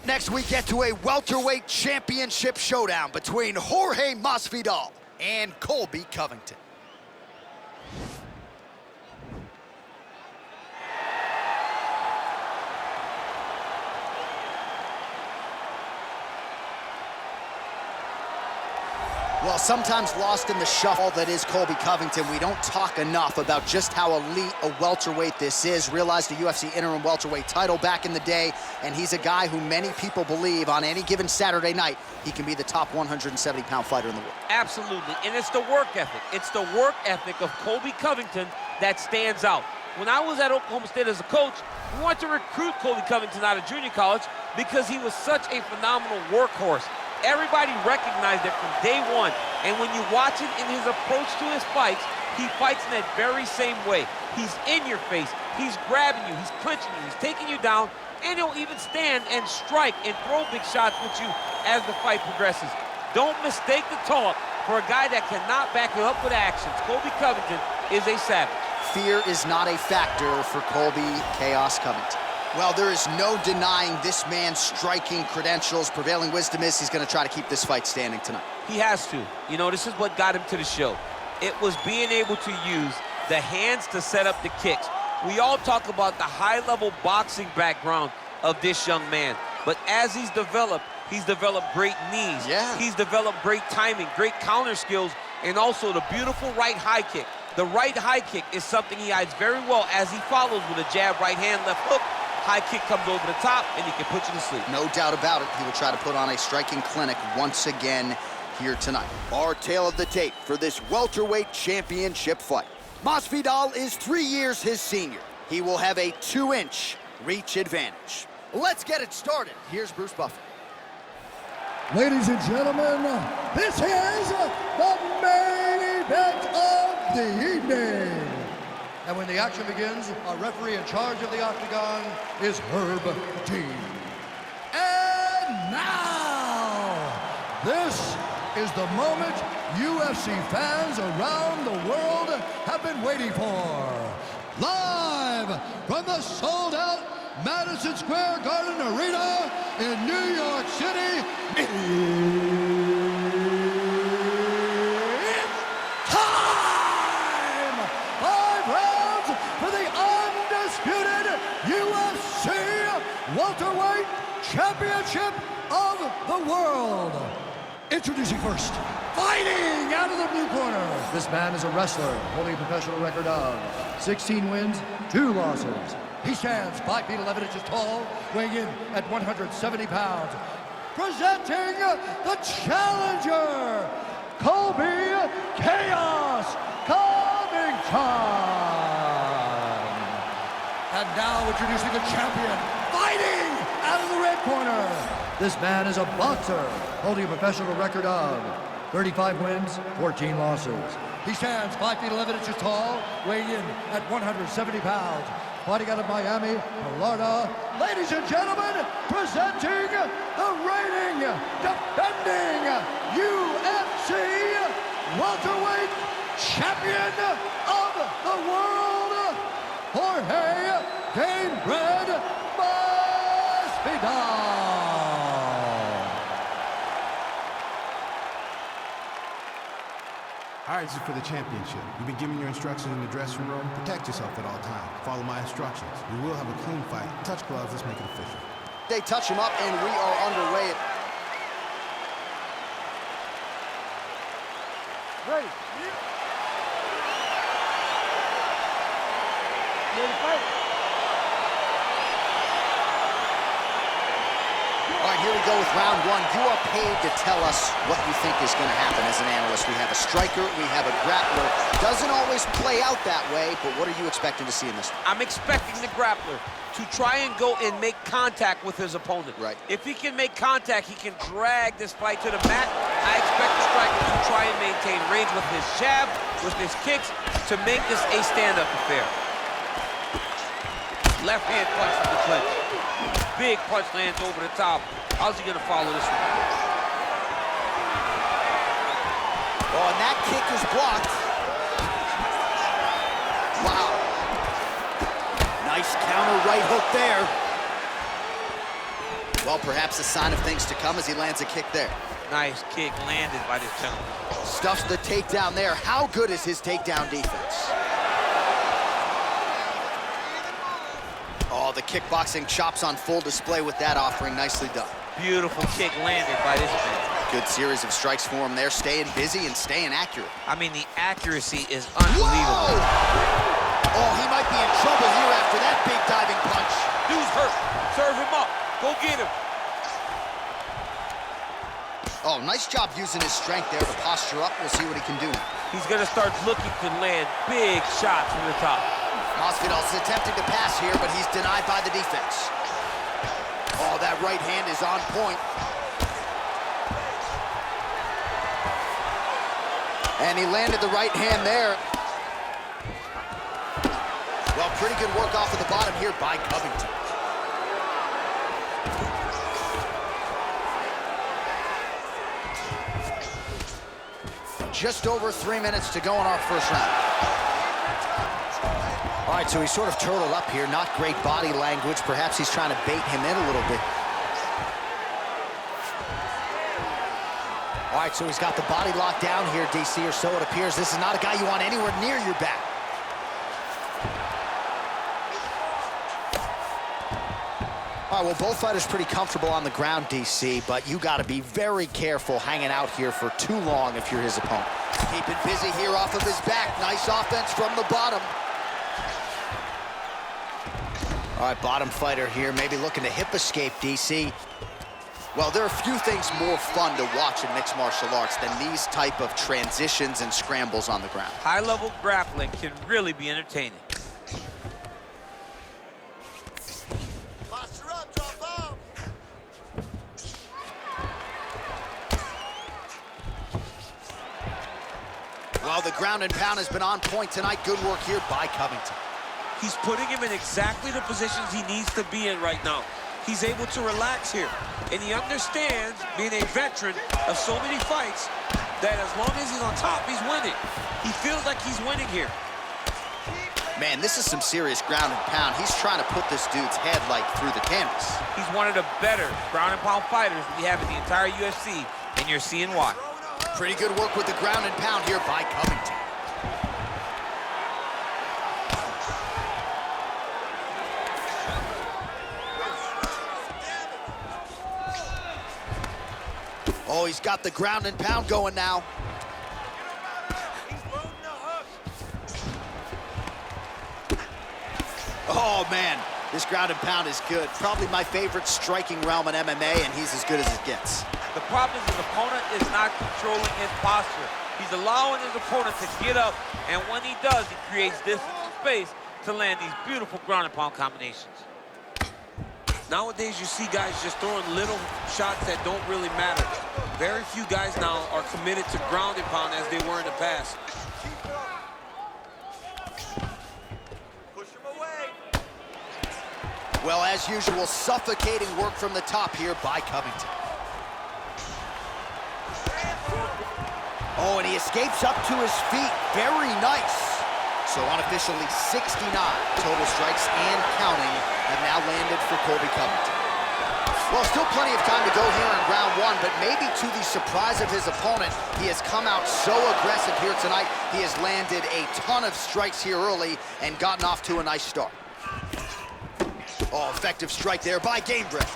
next, we get to a welterweight championship showdown between Jorge Masvidal and Colby Covington. Well, sometimes lost in the shuffle that is Colby Covington, we don't talk enough about just how elite a welterweight this is. Realized the UFC interim welterweight title back in the day, and he's a guy who many people believe on any given Saturday night, he can be the top 170-pound fighter in the world. Absolutely, and it's the work ethic. It's the work ethic of Colby Covington that stands out. When I was at Oklahoma State as a coach, we wanted to recruit Colby Covington out of junior college because he was such a phenomenal workhorse. Everybody recognized it from day one, and when you watch it in his approach to his fights, he fights in that very same way. He's in your face, he's grabbing you, he's clinching you, he's taking you down, and he'll even stand and strike and throw big shots with you as the fight progresses. Don't mistake the talk for a guy that cannot back you up with actions. Colby Covington is a savage. Fear is not a factor for Colby Chaos Covington. Well, there is no denying this man's striking credentials. Prevailing wisdom is he's going to try to keep this fight standing tonight. He has to. You know, this is what got him to the show. It was being able to use the hands to set up the kicks. We all talk about the high-level boxing background of this young man, but as he's developed great knees. Yeah. He's developed great timing, great counter skills, and also the beautiful right high kick. The right high kick is something he hides very well as he follows with a jab, right hand, left hook. High kick comes over the top, and he can put you to sleep. No doubt about it. He will try to put on a striking clinic once again here tonight. Our tale of the tape for this welterweight championship fight. Masvidal is 3 years his senior. He will have a 2-inch reach advantage. Let's get it started. Here's Bruce Buffer. Ladies and gentlemen, this is the main event of the evening. And when the action begins, our referee in charge of the Octagon is Herb Dean. And now, this is the moment UFC fans around the world have been waiting for. Live from the sold-out Madison Square Garden Arena in New York City, it's time! 5 rounds for the undisputed UFC Welterweight Championship of the World. Introducing first, fighting out of the blue corner. This man is a wrestler holding a professional record of 16 wins, 2 losses. He stands 5 feet 11 inches tall, weighing in at 170 pounds. Presenting the challenger, Colby Chaos Covington. And now introducing the champion, fighting out of the red corner. This man is a boxer, holding a professional record of 35 wins, 14 losses. He stands 5 feet 11 inches tall, weighing in at 170 pounds. Fighting out of Miami, Florida. Ladies and gentlemen, presenting the reigning, defending UFC welterweight champion of the world, Jorge Gamebred Masvidal. All right, this is for the championship. You've been given your instructions in the dressing room. Protect yourself at all times. Follow my instructions. We will have a clean fight. Touch gloves, let's make it official. They touch him up, and we are underway. Ready. Ready to fight. All right, here we go with round 1. You are paid to tell us what you think is going to happen as an analyst. We have a striker, we have a grappler. Doesn't always play out that way, but what are you expecting to see in this? I'm expecting the grappler to try and go and make contact with his opponent. Right. If he can make contact, he can drag this fight to the mat. I expect the striker to try and maintain range with his jab, with his kicks, to make this a stand-up affair. Left hand punch from the clinch. Big punch lands over the top. How's he gonna follow this one? Oh, and that kick is blocked. Wow. Nice counter right hook there. Well, perhaps a sign of things to come as he lands a kick there. Nice kick landed by this gentleman. Stuffs the takedown there. How good is his takedown defense? Oh, the kickboxing chops on full display with that offering. Nicely done. Beautiful kick landed by this man. Good series of strikes for him there, staying busy and staying accurate. I mean, the accuracy is unbelievable. Whoa! Oh, he might be in trouble here after that big diving punch. Dude's hurt. Serve him up. Go get him. Oh, nice job using his strength there to posture up. We'll see what he can do now. He's going to start looking to land big shots from the top. Masvidal's attempting to pass here, but he's denied by the defense. Oh, that right hand is on point. And he landed the right hand there. Well, pretty good work off of the bottom here by Covington. Just over 3 minutes to go in our first round. All right, so he's sort of turtled up here. Not great body language. Perhaps he's trying to bait him in a little bit. All right, so he's got the body locked down here, DC, or so it appears. This is not a guy you want anywhere near your back. All right, well, both fighters pretty comfortable on the ground, DC, but you got to be very careful hanging out here for too long if you're his opponent. Keeping busy here off of his back. Nice offense from the bottom. All right, bottom fighter here, maybe looking to hip escape, DC. Well, there are few things more fun to watch in mixed martial arts than these type of transitions and scrambles on the ground. High-level grappling can really be entertaining. Well, the ground and pound has been on point tonight. Good work here by Covington. He's putting him in exactly the positions he needs to be in right now. He's able to relax here. And he understands, being a veteran of so many fights, that as long as he's on top, he's winning. He feels like he's winning here. Man, this is some serious ground and pound. He's trying to put this dude's head, like, through the canvas. He's one of the better ground and pound fighters we have in the entire UFC, and you're seeing why. Pretty good work with the ground and pound here by Covington. Oh, he's got the ground and pound going now. Oh, man, this ground and pound is good. Probably my favorite striking realm in MMA, and he's as good as it gets. The problem is his opponent is not controlling his posture. He's allowing his opponent to get up, and when he does, he creates distance and space to land these beautiful ground and pound combinations. Nowadays, you see guys just throwing little shots that don't really matter. Very few guys now are committed to ground and pound as they were in the past. Push him away. Well, as usual, suffocating work from the top here by Covington. Oh, and he escapes up to his feet. Very nice. So unofficially 69 total strikes and counting have now landed for Colby Covington. Well, still plenty of time to go here in round one, but maybe to the surprise of his opponent, he has come out so aggressive here tonight. He has landed a ton of strikes here early and gotten off to a nice start. Oh, effective strike there by Gamebred.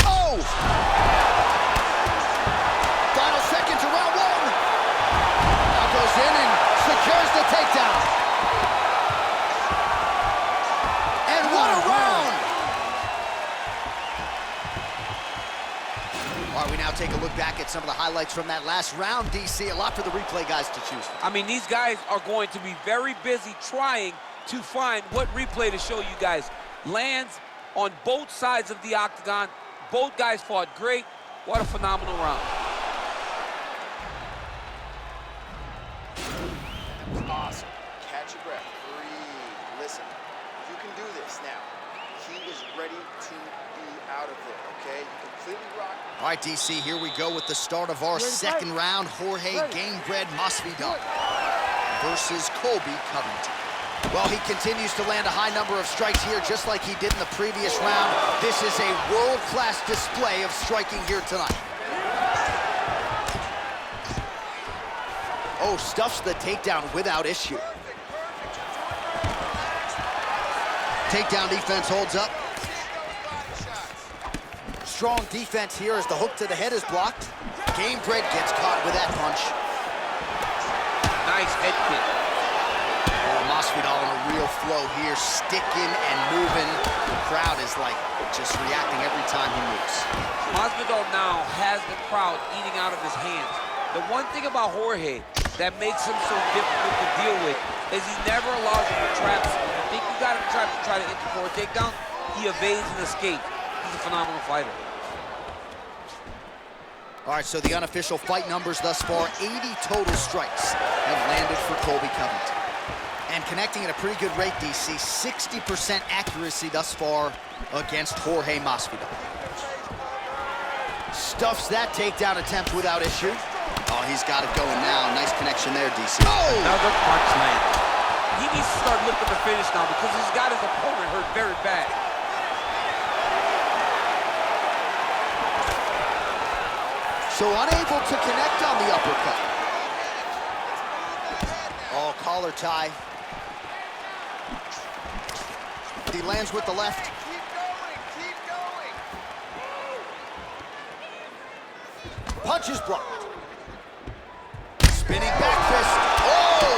Oh! Final seconds of round one. Now goes in and secures the takedown. And what a round! All right, we now take a look back at some of the highlights from that last round, DC. A lot for the replay guys to choose from. I mean, these guys are going to be very busy trying to find what replay to show you guys. Lands on both sides of the octagon. Both guys fought great. What a phenomenal round. That was awesome. Catch your breath. Breathe. Listen, you can do this now. He is ready to be out of there, okay? You completely rock. All right, DC, here we go with the start of our second round. Jorge Gamebred Masvidal versus Colby Covington. Well, he continues to land a high number of strikes here, just like he did in the previous round. This is a world-class display of striking here tonight. Oh, stuffs the takedown without issue. Takedown defense holds up. Strong defense here as the hook to the head is blocked. Gamebred gets caught with that punch. Nice head kick. Oh, Masvidal in a real flow here, sticking and moving. The crowd is like just reacting every time he moves. Masvidal now has the crowd eating out of his hands. The one thing about Jorge that makes him so difficult to deal with is he never allows you to trap him. When you think you got him trapped to try to enter for a takedown, he evades and escapes. He's a phenomenal fighter. All right, so the unofficial fight numbers thus far, 80 total strikes have landed for Colby Covington. And connecting at a pretty good rate, DC, 60% accuracy thus far against Jorge Masvidal. Stuffs that takedown attempt without issue. Oh, he's got it going now. Nice connection there, DC. Oh! Another punch land. He needs to start looking to finish now because he's got his opponent hurt very bad. So unable to connect on the uppercut. Oh, collar tie. He lands with the left. Keep going, keep going. Punch is blocked. Spinning back fist. Oh!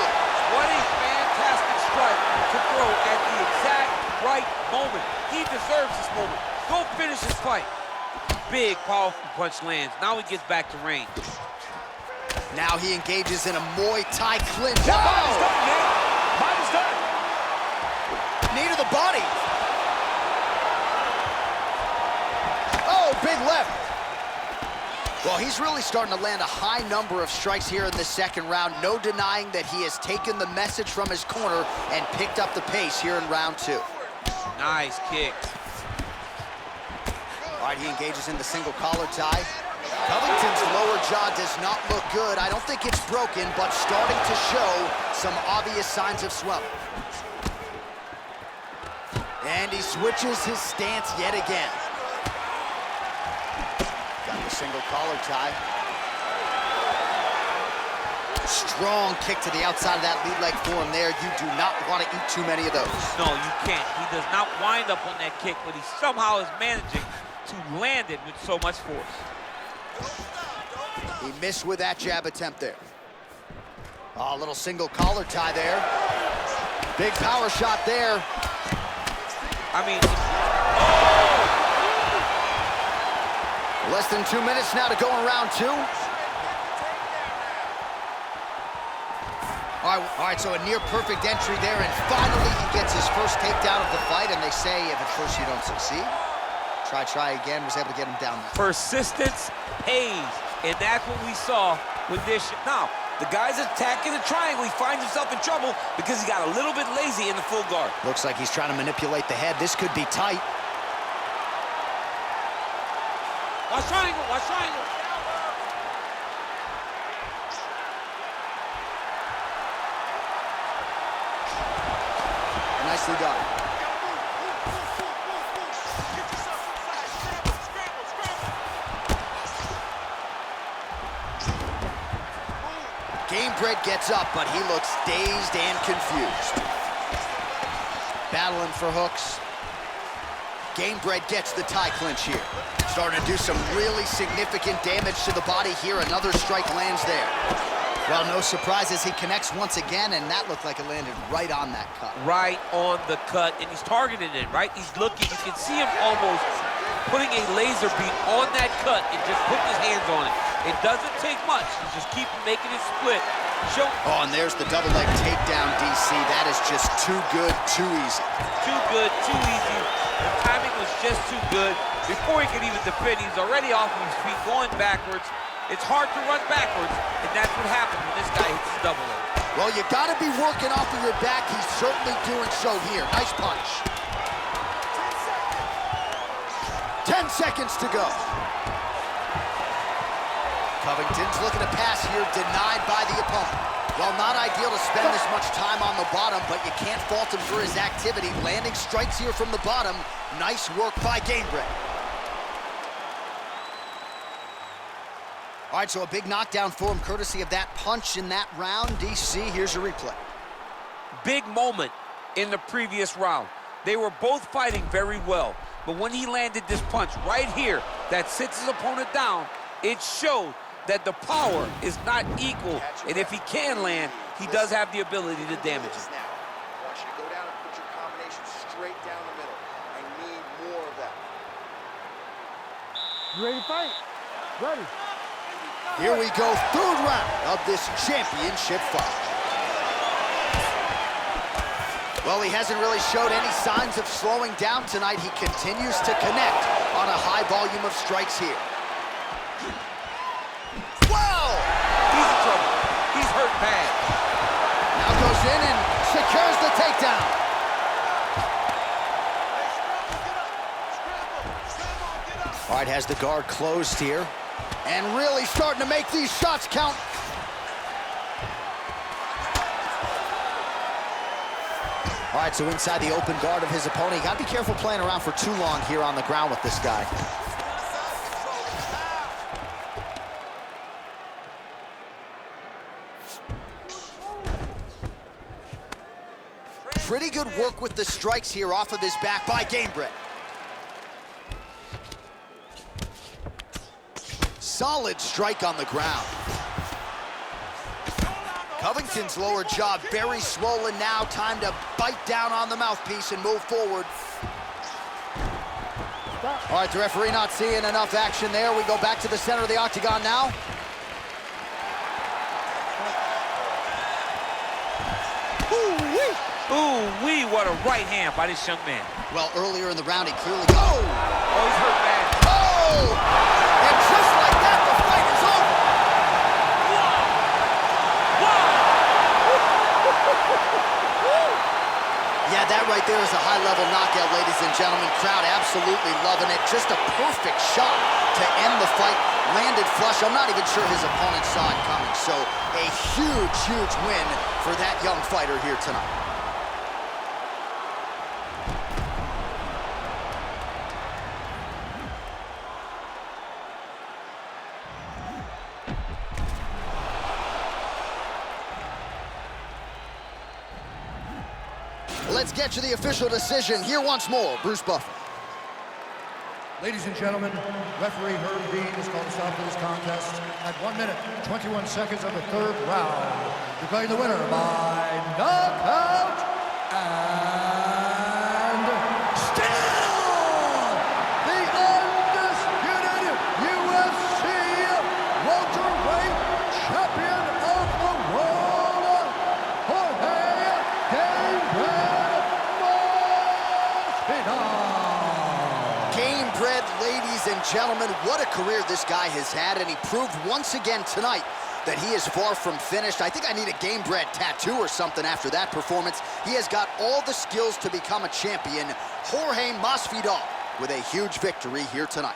What a fantastic strike to throw at the exact right moment. He deserves this moment. Go finish his fight. Big, powerful punch lands. Now he gets back to range. Now he engages in a Muay Thai clinch. That body's done, man. Body's done. Knee to the body. Oh, big left. Well, he's really starting to land a high number of strikes here in the second round. No denying that he has taken the message from his corner and picked up the pace here in round two. Nice kick. All right, he engages in the single collar tie. Covington's lower jaw does not look good. I don't think it's broken, but starting to show some obvious signs of swelling. And he switches his stance yet again. Got the single collar tie. Strong kick to the outside of that lead leg for him there. You do not want to eat too many of those. No, you can't. He does not wind up on that kick, but he somehow is managing to land it with so much force. He missed with that jab attempt there. Oh, a little single collar tie there. Big power shot there. I mean, Less than 2 minutes now to go in round two. All right, so a near perfect entry there, and finally he gets his first takedown of the fight, and they say if at first you don't succeed, try again, was able to get him down there. persistence pays, and that's what we saw with this. Now, the guy's attacking the triangle. He finds himself in trouble because he got a little bit lazy in the full guard. Looks like he's trying to manipulate the head. This could be tight. Watch triangle, watch triangle. Nicely done. Gamebred gets up, but he looks dazed and confused. Battling for hooks. Gamebred gets the tie clinch here. Starting to do some really significant damage to the body here. Another strike lands there. Well, no surprises, he connects once again, and that looked like it landed right on that cut. Right on the cut, and he's targeting it, right? He's looking, you can see him almost putting a laser beam on that cut and just putting his hands on it. It doesn't take much, he's just keep making it split. Oh, and there's the double leg takedown, DC. That is just too good, too easy. Too good, too easy. The timing was just too good. Before he could even defend, he's already off of his feet, going backwards. It's hard to run backwards, and that's what happens when this guy hits his double leg. Well, you gotta be working off of your back. He's certainly doing so here. Nice punch. 10 seconds to go. Covington's looking to pass here, denied by the opponent. Well, not ideal to spend this much time on the bottom, but you can't fault him for his activity. Landing strikes here from the bottom. Nice work by Gamebred. All right, so a big knockdown for him, courtesy of that punch in that round. DC, here's your replay. Big moment in the previous round. They were both fighting very well, but when he landed this punch right here that sits his opponent down, it showed that the power is not equal, and if he can land, he does have the ability to damage it. Now, I want you to go down and put your combination straight down the middle. I need more of that. You ready to fight? Ready. Here we go, third round of this championship fight. Well, he hasn't really showed any signs of slowing down tonight. He continues to connect on a high volume of strikes here. Whoa! He's in trouble. He's hurt bad. Now goes in and secures the takedown. All right, has the guard closed here. And really starting to make these shots count. All right, so inside the open guard of his opponent. You got to be careful playing around for too long here on the ground with this guy. Pretty good work with the strikes here off of his back by Gamebred. Solid strike on the ground. Covington's lower jaw very swollen now. Time to bite down on the mouthpiece and move forward. All right, the referee not seeing enough action there. We go back to the center of the octagon now. Ooh-wee, what a right hand by this young man. Well, earlier in the round, he clearly... Oh, he's hurt bad. Oh! And just like that, the fight is over. Yeah, that right there is a high-level knockout, ladies and gentlemen. Crowd absolutely loving it. Just a perfect shot to end the fight. Landed flush. I'm not even sure his opponent saw it coming. So a huge, huge win for that young fighter here tonight. Let's get to the official decision. Here once more, Bruce Buffer. Ladies and gentlemen, referee Herb Dean has called a stop to this contest at 1 minute, 21 seconds of the third round. Declaring the winner by knockout and still the undisputed UFC welterweight champion of the world, Jorge Masvidal. Gamebred, ladies and gentlemen, what a career this guy has had, and he proved once again tonight that he is far from finished. I think I need a Gamebred tattoo or something after that performance. He has got all the skills to become a champion. Jorge Masvidal with a huge victory here tonight.